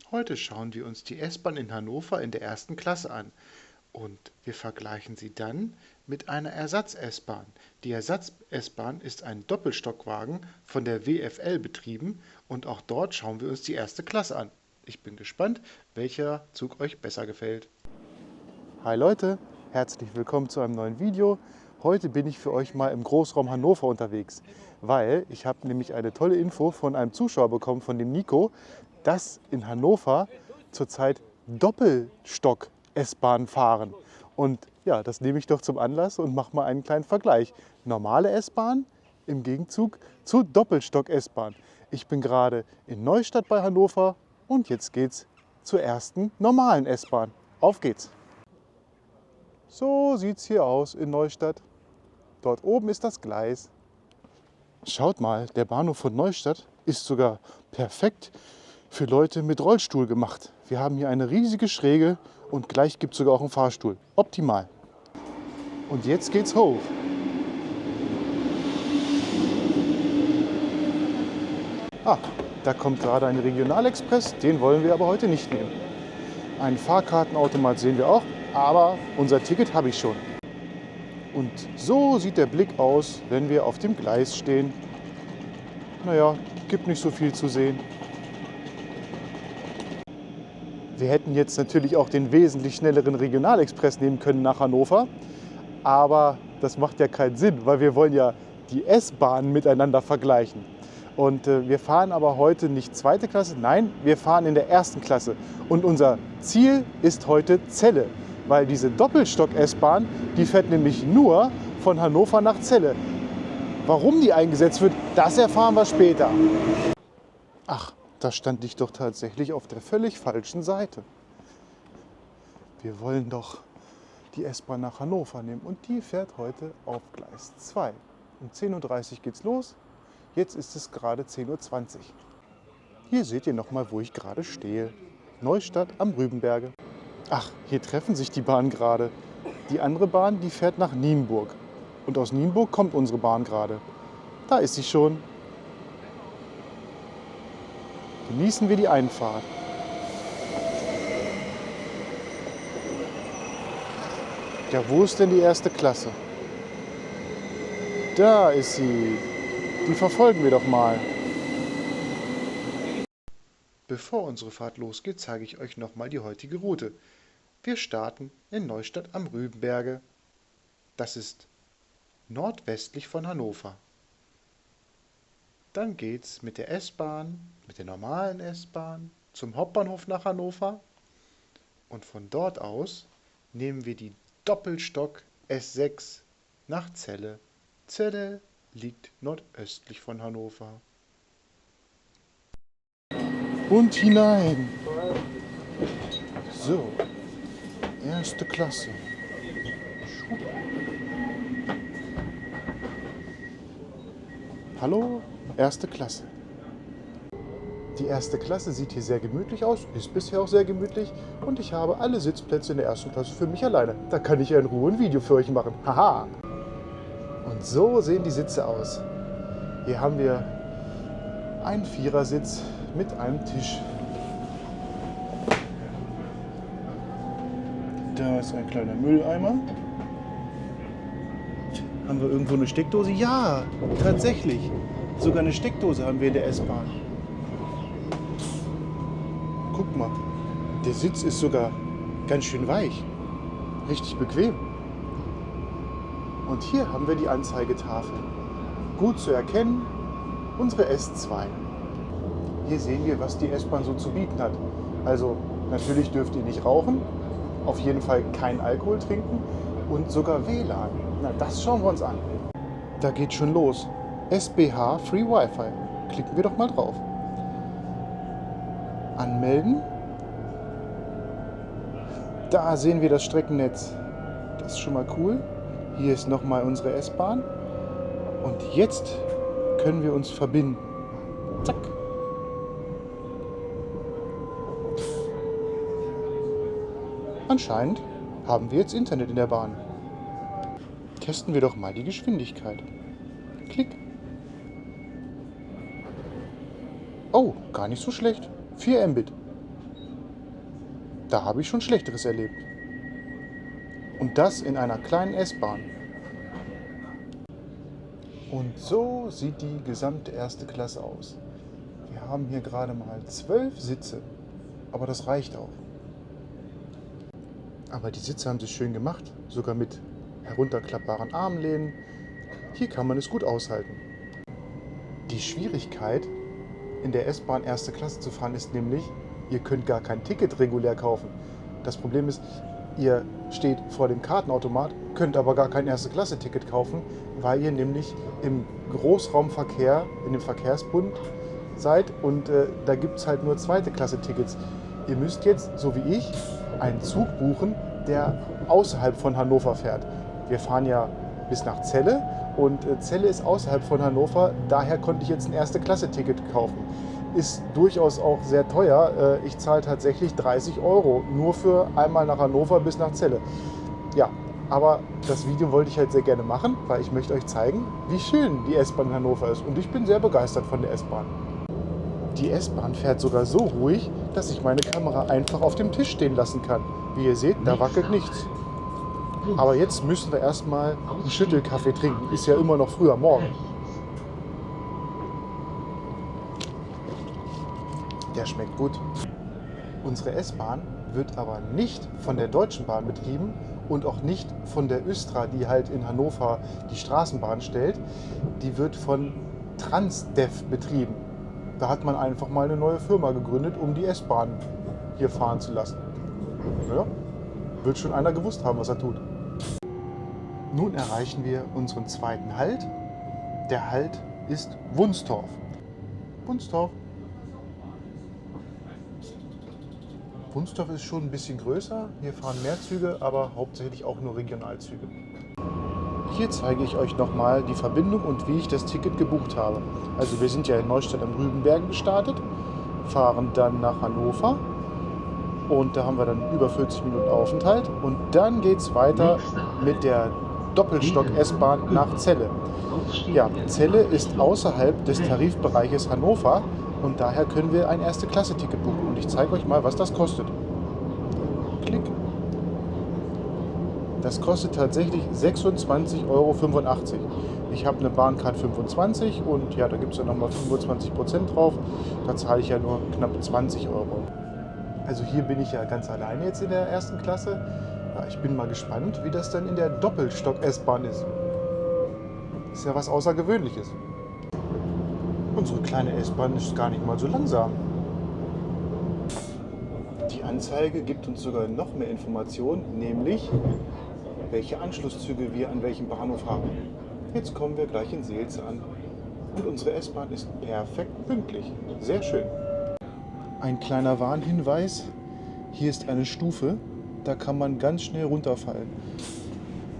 Heute schauen wir uns die S-Bahn in Hannover in der ersten Klasse an und wir vergleichen sie dann mit einer Ersatz-S-Bahn. Die Ersatz-S-Bahn ist ein Doppelstockwagen von der WFL betrieben und auch dort schauen wir uns die erste Klasse an. Ich bin gespannt, welcher Zug euch besser gefällt. Hi Leute, herzlich willkommen zu einem neuen Video. Heute bin ich für euch mal im Großraum Hannover unterwegs, weil ich habe nämlich eine tolle Info von einem Zuschauer bekommen, von dem Nico, dass in Hannover zurzeit Doppelstock-S-Bahnen fahren. Und ja, das nehme ich doch zum Anlass und mache mal einen kleinen Vergleich. Normale S-Bahn im Gegenzug zu Doppelstock-S-Bahn. Ich bin gerade in Neustadt bei Hannover und jetzt geht's zur ersten normalen S-Bahn. Auf geht's! So sieht es hier aus in Neustadt. Dort oben ist das Gleis. Schaut mal, der Bahnhof von Neustadt ist sogar perfekt für Leute mit Rollstuhl gemacht. Wir haben hier eine riesige Schräge und gleich gibt es sogar auch einen Fahrstuhl. Optimal. Und jetzt geht's hoch. Ah, da kommt gerade ein Regionalexpress, den wollen wir aber heute nicht nehmen. Einen Fahrkartenautomat sehen wir auch, aber unser Ticket habe ich schon. Und so sieht der Blick aus, wenn wir auf dem Gleis stehen. Naja, gibt nicht so viel zu sehen. Wir hätten jetzt natürlich auch den wesentlich schnelleren Regionalexpress nehmen können nach Hannover. Aber das macht ja keinen Sinn, weil wir wollen ja die S-Bahnen miteinander vergleichen. Und wir fahren aber heute nicht zweite Klasse, nein, wir fahren in der ersten Klasse. Und unser Ziel ist heute Celle, weil diese Doppelstock-S-Bahn, die fährt nämlich nur von Hannover nach Celle. Warum die eingesetzt wird, das erfahren wir später. Ach, da stand ich doch tatsächlich auf der völlig falschen Seite. Wir wollen doch die S-Bahn nach Hannover nehmen und die fährt heute auf Gleis 2. Um 10:30 Uhr geht's los. Jetzt ist es gerade 10:20 Uhr. Hier seht ihr nochmal, wo ich gerade stehe. Neustadt am Rübenberge. Ach, hier treffen sich die Bahnen gerade. Die andere Bahn, die fährt nach Nienburg. Und aus Nienburg kommt unsere Bahn gerade. Da ist sie schon. Genießen wir die Einfahrt. Ja, wo ist denn die erste Klasse? Da ist sie. Die verfolgen wir doch mal. Bevor unsere Fahrt losgeht, zeige ich euch nochmal die heutige Route. Wir starten in Neustadt am Rübenberge. Das ist nordwestlich von Hannover. Dann geht's mit der S-Bahn, mit der normalen S-Bahn, zum Hauptbahnhof nach Hannover. Und von dort aus nehmen wir die Doppelstock S6 nach Celle. Celle liegt nordöstlich von Hannover. Und hinein. So, erste Klasse. Hallo, erste Klasse. Die erste Klasse sieht hier sehr gemütlich aus, ist bisher auch sehr gemütlich und ich habe alle Sitzplätze in der ersten Klasse für mich alleine. Da kann ich ja in Ruhe ein Video für euch machen. Haha! Und so sehen die Sitze aus. Hier haben wir einen Vierersitz mit einem Tisch. Da ist ein kleiner Mülleimer. Haben wir irgendwo eine Steckdose? Ja, tatsächlich. Sogar eine Steckdose haben wir in der S-Bahn. Guck mal, der Sitz ist sogar ganz schön weich. Richtig bequem. Und hier haben wir die Anzeigetafel. Gut zu erkennen, unsere S2. Hier sehen wir, was die S-Bahn so zu bieten hat. Also natürlich dürft ihr nicht rauchen, auf jeden Fall kein Alkohol trinken und sogar WLAN. Na, das schauen wir uns an. Da geht schon los. SBH Free Wi-Fi. Klicken wir doch mal drauf. Anmelden. Da sehen wir das Streckennetz. Das ist schon mal cool. Hier ist nochmal unsere S-Bahn. Und jetzt können wir uns verbinden. Zack. Anscheinend haben wir jetzt Internet in der Bahn. Testen wir doch mal die Geschwindigkeit. Klick. Oh, gar nicht so schlecht. 4 Mbit. Da habe ich schon Schlechteres erlebt. Und das in einer kleinen S-Bahn. Und so sieht die gesamte erste Klasse aus. Wir haben hier gerade mal 12 Sitze, aber das reicht auch. Aber die Sitze haben sie schön gemacht, sogar mit herunterklappbaren Armlehnen. Hier kann man es gut aushalten. Die Schwierigkeit, in der S-Bahn erste Klasse zu fahren, ist nämlich, ihr könnt gar kein Ticket regulär kaufen. Das Problem ist, ihr steht vor dem Kartenautomat, könnt aber gar kein Erste-Klasse-Ticket kaufen, weil ihr nämlich im Großraumverkehr, in dem Verkehrsbund seid und da gibt es halt nur Zweite-Klasse-Tickets. Ihr müsst jetzt, so wie ich, einen Zug buchen, der außerhalb von Hannover fährt. Wir fahren ja bis nach Celle und Celle ist außerhalb von Hannover, daher konnte ich jetzt ein Erste-Klasse-Ticket kaufen. Ist durchaus auch sehr teuer. Ich zahle tatsächlich 30 € nur für einmal nach Hannover bis nach Celle. Ja, aber das Video wollte ich halt sehr gerne machen, weil ich möchte euch zeigen, wie schön die S-Bahn in Hannover ist. Und ich bin sehr begeistert von der S-Bahn. Die S-Bahn fährt sogar so ruhig, dass ich meine Kamera einfach auf dem Tisch stehen lassen kann. Wie ihr seht, da wackelt nichts. Aber jetzt müssen wir erstmal einen Schüttelkaffee trinken. Ist ja immer noch früh am Morgen. Der schmeckt gut. Unsere S-Bahn wird aber nicht von der Deutschen Bahn betrieben und auch nicht von der Östra, die halt in Hannover die Straßenbahn stellt. Die wird von Transdev betrieben. Da hat man einfach mal eine neue Firma gegründet, um die S-Bahn hier fahren zu lassen. Ja, wird schon einer gewusst haben, was er tut. Nun erreichen wir unseren zweiten Halt. Der Halt ist Wunstorf. Wunstorf. Wunstorf ist schon ein bisschen größer. Hier fahren mehr Züge, aber hauptsächlich auch nur Regionalzüge. Hier zeige ich euch nochmal die Verbindung und wie ich das Ticket gebucht habe. Also wir sind ja in Neustadt am Rügenberg gestartet, fahren dann nach Hannover und da haben wir dann über 40 Minuten Aufenthalt und dann geht es weiter mit der Doppelstock-S-Bahn nach Celle. Ja, Celle ist außerhalb des Tarifbereiches Hannover und daher können wir ein Erste-Klasse-Ticket buchen und ich zeige euch mal, was das kostet. Klick. Das kostet tatsächlich 26,85 €. Ich habe eine Bahncard 25 und ja, da gibt es ja nochmal 25% drauf. Da zahle ich ja nur knapp 20 €. Also hier bin ich ja ganz alleine jetzt in der ersten Klasse. Ja, ich bin mal gespannt, wie das dann in der Doppelstock-S-Bahn ist. Ist ja was Außergewöhnliches. Unsere kleine S-Bahn ist gar nicht mal so langsam. Die Anzeige gibt uns sogar noch mehr Informationen, nämlich welche Anschlusszüge wir an welchem Bahnhof haben. Jetzt kommen wir gleich in Seelze an. Und unsere S-Bahn ist perfekt pünktlich. Sehr schön. Ein kleiner Warnhinweis. Hier ist eine Stufe. Da kann man ganz schnell runterfallen.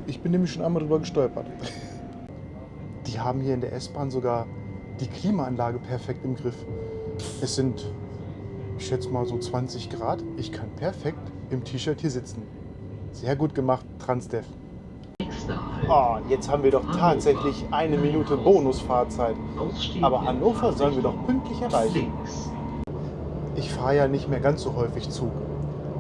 Ich bin nämlich schon einmal drüber gestolpert. Die haben hier in der S-Bahn sogar die Klimaanlage perfekt im Griff. Es sind, ich schätze mal so 20 Grad. Ich kann perfekt im T-Shirt hier sitzen. Sehr gut gemacht, Transdev. Oh, jetzt haben wir doch tatsächlich 1 Minute Bonusfahrzeit. Aber Hannover sollen wir doch pünktlich erreichen. Ich fahre ja nicht mehr ganz so häufig Zug.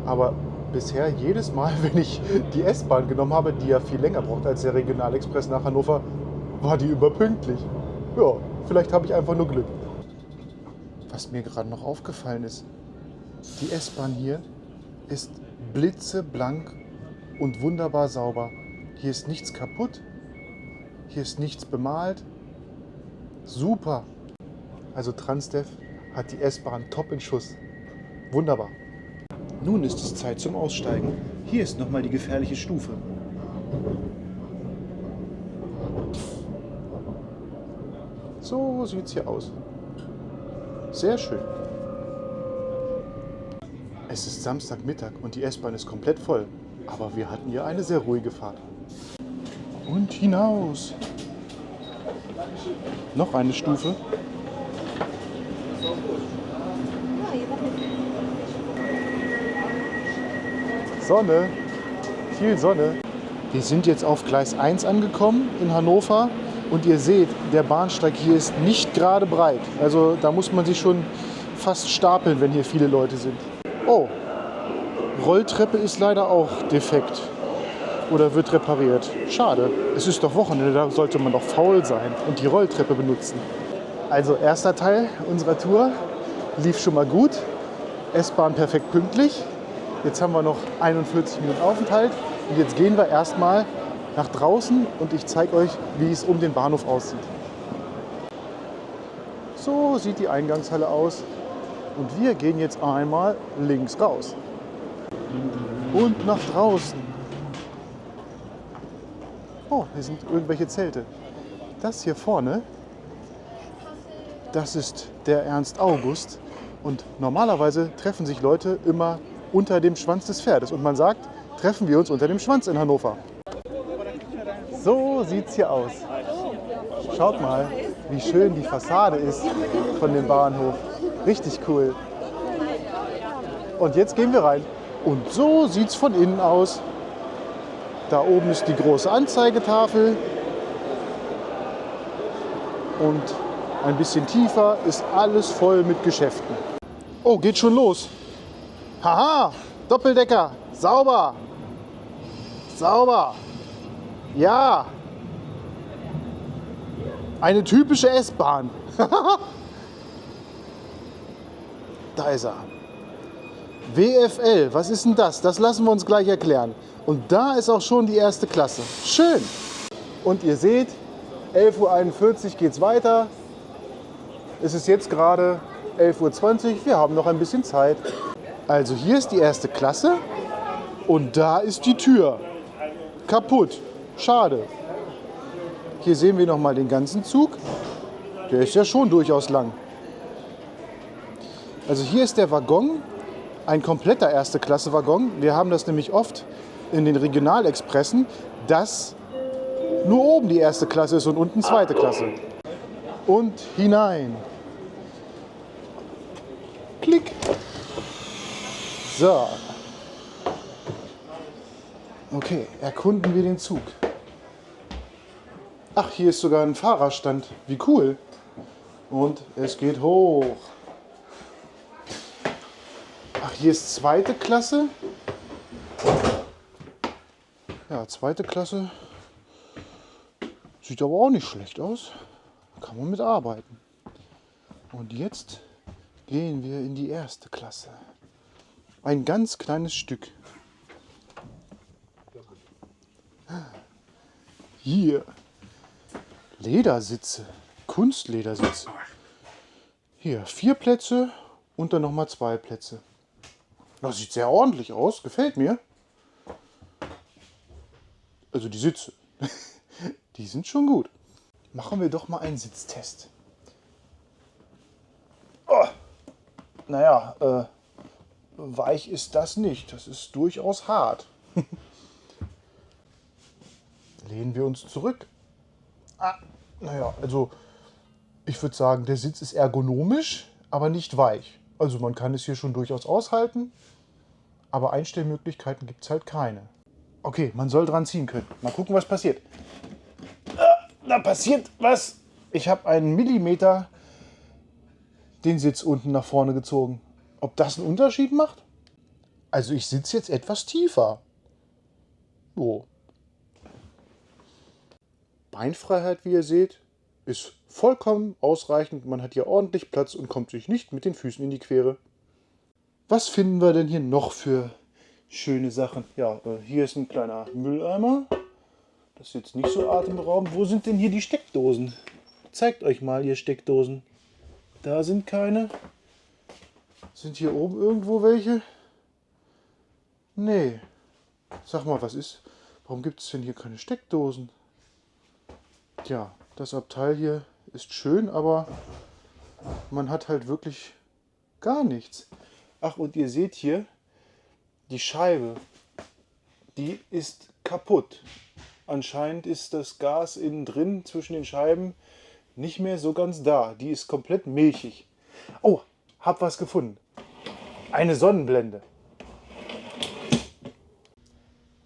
Aber bisher jedes Mal, wenn ich die S-Bahn genommen habe, die ja viel länger braucht als der Regionalexpress nach Hannover, war die überpünktlich. Ja, vielleicht habe ich einfach nur Glück. Was mir gerade noch aufgefallen ist, die S-Bahn hier ist blitzeblank und wunderbar sauber. Hier ist nichts kaputt, hier ist nichts bemalt. Super! Also Transdev hat die S-Bahn top in Schuss. Wunderbar. Nun ist es Zeit zum Aussteigen. Hier ist nochmal die gefährliche Stufe. So sieht es hier aus. Sehr schön. Es ist Samstagmittag und die S-Bahn ist komplett voll. Aber wir hatten ja eine sehr ruhige Fahrt. Und hinaus. Noch eine Stufe. Sonne. Viel Sonne. Wir sind jetzt auf Gleis 1 angekommen in Hannover. Und ihr seht, der Bahnsteig hier ist nicht gerade breit. Also da muss man sich schon fast stapeln, wenn hier viele Leute sind. Oh, Rolltreppe ist leider auch defekt oder wird repariert. Schade, es ist doch Wochenende, da sollte man doch faul sein und die Rolltreppe benutzen. Also erster Teil unserer Tour lief schon mal gut. S-Bahn perfekt pünktlich. Jetzt haben wir noch 41 Minuten Aufenthalt und jetzt gehen wir erstmal nach draußen und ich zeige euch, wie es um den Bahnhof aussieht. So sieht die Eingangshalle aus und wir gehen jetzt einmal links raus und nach draußen. Oh, hier sind irgendwelche Zelte. Das hier vorne, das ist der Ernst August und normalerweise treffen sich Leute immer unter dem Schwanz des Pferdes und man sagt, treffen wir uns unter dem Schwanz in Hannover. So sieht es hier aus. Schaut mal, wie schön die Fassade ist von dem Bahnhof. Richtig cool. Und jetzt gehen wir rein. Und so sieht es von innen aus. Da oben ist die große Anzeigetafel. Und ein bisschen tiefer ist alles voll mit Geschäften. Oh, geht schon los. Haha, Doppeldecker, sauber. Sauber. Ja. Eine typische S-Bahn. Da ist er. WFL, was ist denn das? Das lassen wir uns gleich erklären. Und da ist auch schon die erste Klasse. Schön. Und ihr seht, 11:41 Uhr geht es weiter. Es ist jetzt gerade 11:20 Uhr. Wir haben noch ein bisschen Zeit. Also hier ist die erste Klasse und da ist die Tür. Kaputt. Schade. Hier sehen wir noch mal den ganzen Zug. Der ist ja schon durchaus lang. Also hier ist der Waggon, ein kompletter Erste-Klasse-Waggon. Wir haben das nämlich oft in den Regionalexpressen, dass nur oben die erste Klasse ist und unten zweite Klasse. Und hinein. Klick. So. Okay, erkunden wir den Zug. Ach, hier ist sogar ein Fahrerstand. Wie cool. Und es geht hoch. Ach, hier ist zweite Klasse. Ja, zweite Klasse. Sieht aber auch nicht schlecht aus. Kann man mit arbeiten. Und jetzt gehen wir in die erste Klasse. Ein ganz kleines Stück. Hier. Ledersitze. Kunstledersitze. Hier 4 Plätze und dann nochmal 2 Plätze. Das sieht sehr ordentlich aus. Gefällt mir. Also die Sitze. Die sind schon gut. Machen wir doch mal einen Sitztest. Oh. Naja, weich ist das nicht. Das ist durchaus hart. Lehnen wir uns zurück. Naja, also ich würde sagen, der Sitz ist ergonomisch, aber nicht weich. Also man kann es hier schon durchaus aushalten, aber Einstellmöglichkeiten gibt es halt keine. Okay, man soll dran ziehen können. Mal gucken, was passiert. Da passiert was. Ich habe einen Millimeter den Sitz unten nach vorne gezogen. Ob das einen Unterschied macht? Also ich sitze jetzt etwas tiefer. So. Beinfreiheit, wie ihr seht, ist vollkommen ausreichend. Man hat hier ordentlich Platz und kommt sich nicht mit den Füßen in die Quere. Was finden wir denn hier noch für schöne Sachen? Ja, hier ist ein kleiner Mülleimer. Das ist jetzt nicht so atemberaubend. Wo sind denn hier die Steckdosen? Zeigt euch mal, ihr Steckdosen. Da sind keine. Sind hier oben irgendwo welche? Nee. Sag mal, was ist? Warum gibt es denn hier keine Steckdosen? Tja, das Abteil hier ist schön, aber man hat halt wirklich gar nichts. Ach, und ihr seht hier, die Scheibe, die ist kaputt. Anscheinend ist das Gas innen drin zwischen den Scheiben nicht mehr so ganz da. Die ist komplett milchig. Oh, hab was gefunden. Eine Sonnenblende.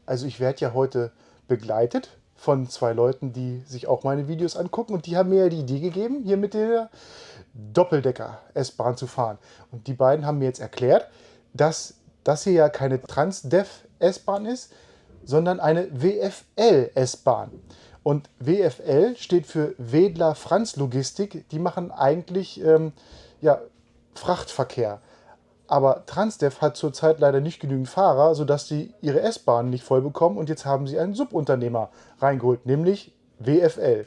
Also ich werde ja heute begleitet von 2 Leuten, die sich auch meine Videos angucken. Und die haben mir ja die Idee gegeben, hier mit der Doppeldecker-S-Bahn zu fahren. Und die beiden haben mir jetzt erklärt, dass das hier ja keine Transdev-S-Bahn ist, sondern eine WFL-S-Bahn. Und WFL steht für Wedler Franz Logistik. Die machen eigentlich Frachtverkehr. Aber Transdev hat zurzeit leider nicht genügend Fahrer, sodass sie ihre S-Bahn nicht voll bekommen. Und jetzt haben sie einen Subunternehmer reingeholt, nämlich WFL.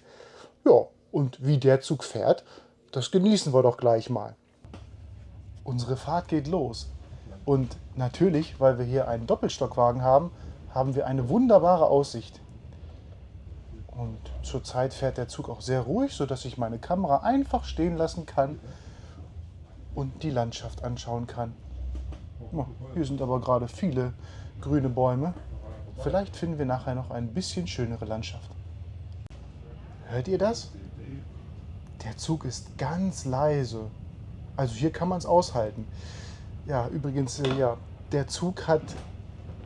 Ja, und wie der Zug fährt, das genießen wir doch gleich mal. Unsere Fahrt geht los. Und natürlich, weil wir hier einen Doppelstockwagen haben, haben wir eine wunderbare Aussicht. Und zurzeit fährt der Zug auch sehr ruhig, sodass ich meine Kamera einfach stehen lassen kann und die Landschaft anschauen kann. Oh, hier sind aber gerade viele grüne Bäume. Vielleicht finden wir nachher noch ein bisschen schönere Landschaft. Hört ihr das? Der Zug ist ganz leise. Also hier kann man es aushalten. Ja, übrigens, der Zug hat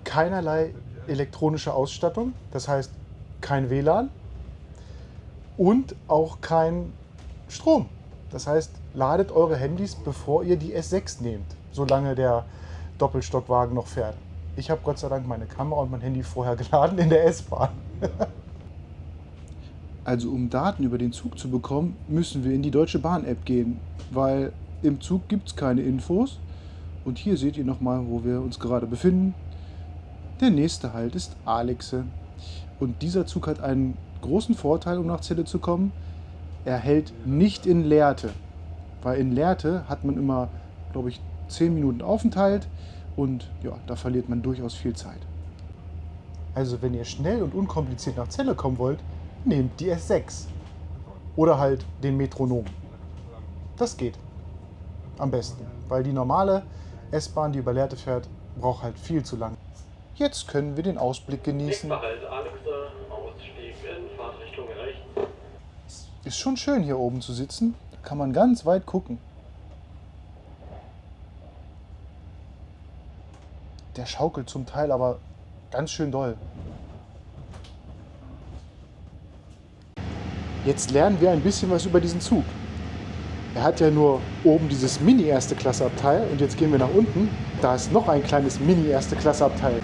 keinerlei elektronische Ausstattung. Das heißt, kein WLAN und auch kein Strom. Das heißt, ladet eure Handys, bevor ihr die S6 nehmt, solange der Doppelstockwagen noch fährt. Ich habe Gott sei Dank meine Kamera und mein Handy vorher geladen in der S-Bahn. Also um Daten über den Zug zu bekommen, müssen wir in die Deutsche Bahn-App gehen, weil im Zug gibt es keine Infos. Und hier seht ihr nochmal, wo wir uns gerade befinden. Der nächste Halt ist Alexe. Und dieser Zug hat einen großen Vorteil, um nach Celle zu kommen. Er hält nicht in Lehrte. Weil in Lehrte hat man immer, glaube ich, 10 Minuten Aufenthalt. Und ja, da verliert man durchaus viel Zeit. Also wenn ihr schnell und unkompliziert nach Celle kommen wollt, nehmt die S6. Oder halt den Metronom. Das geht am besten. Weil die normale S-Bahn, die über Lehrte fährt, braucht halt viel zu lang. Jetzt können wir den Ausblick genießen. Halt Alexe, Ausstieg in Fahrtrichtung rechts. Ist schon schön hier oben zu sitzen. Da kann man ganz weit gucken. Der schaukelt zum Teil aber ganz schön doll. Jetzt lernen wir ein bisschen was über diesen Zug. Er hat ja nur oben dieses Mini-Erste-Klasse-Abteil und jetzt gehen wir nach unten. Da ist noch ein kleines Mini-Erste-Klasse-Abteil.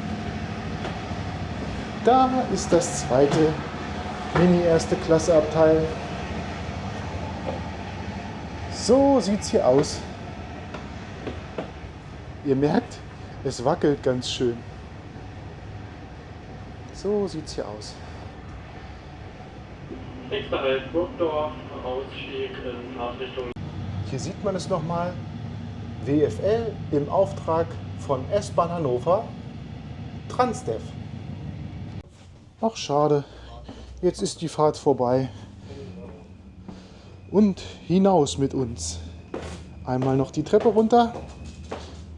Da ist das zweite Mini-Erste-Klasse-Abteil. So sieht es hier aus. Ihr merkt, es wackelt ganz schön. So sieht es hier aus. Nächster Halt Burgdorf, Ausstieg in Fahrtrichtung. Hier sieht man es nochmal. WFL im Auftrag von S-Bahn Hannover, Transdev. Ach schade, jetzt ist die Fahrt vorbei. Und hinaus mit uns. Einmal noch die Treppe runter.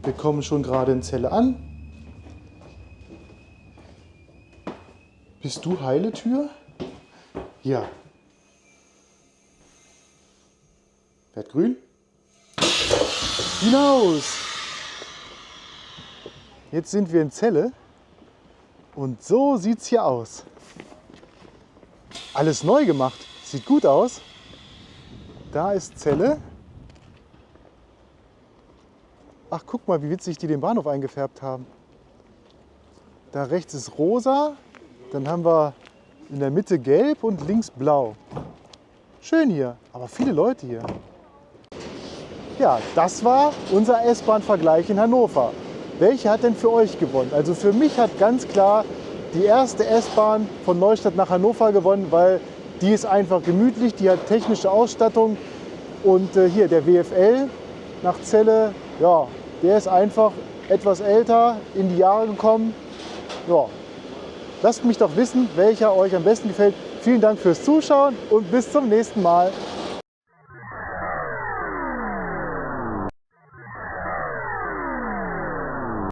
Wir kommen schon gerade in Celle an. Bist du heile, Tür? Ja. Wird grün. Hinaus! Jetzt sind wir in Celle und so sieht es hier aus. Alles neu gemacht, sieht gut aus. Da ist Celle. Ach, guck mal, wie witzig die den Bahnhof eingefärbt haben. Da rechts ist rosa, dann haben wir in der Mitte gelb und links blau. Schön hier, aber viele Leute hier. Ja, das war unser S-Bahn-Vergleich in Hannover. Welche hat denn für euch gewonnen? Also für mich hat ganz klar die erste S-Bahn von Neustadt nach Hannover gewonnen, weil die ist einfach gemütlich, die hat technische Ausstattung. Und hier der WFL nach Celle, ja, der ist einfach etwas älter, in die Jahre gekommen. Ja, lasst mich doch wissen, welcher euch am besten gefällt. Vielen Dank fürs Zuschauen und bis zum nächsten Mal.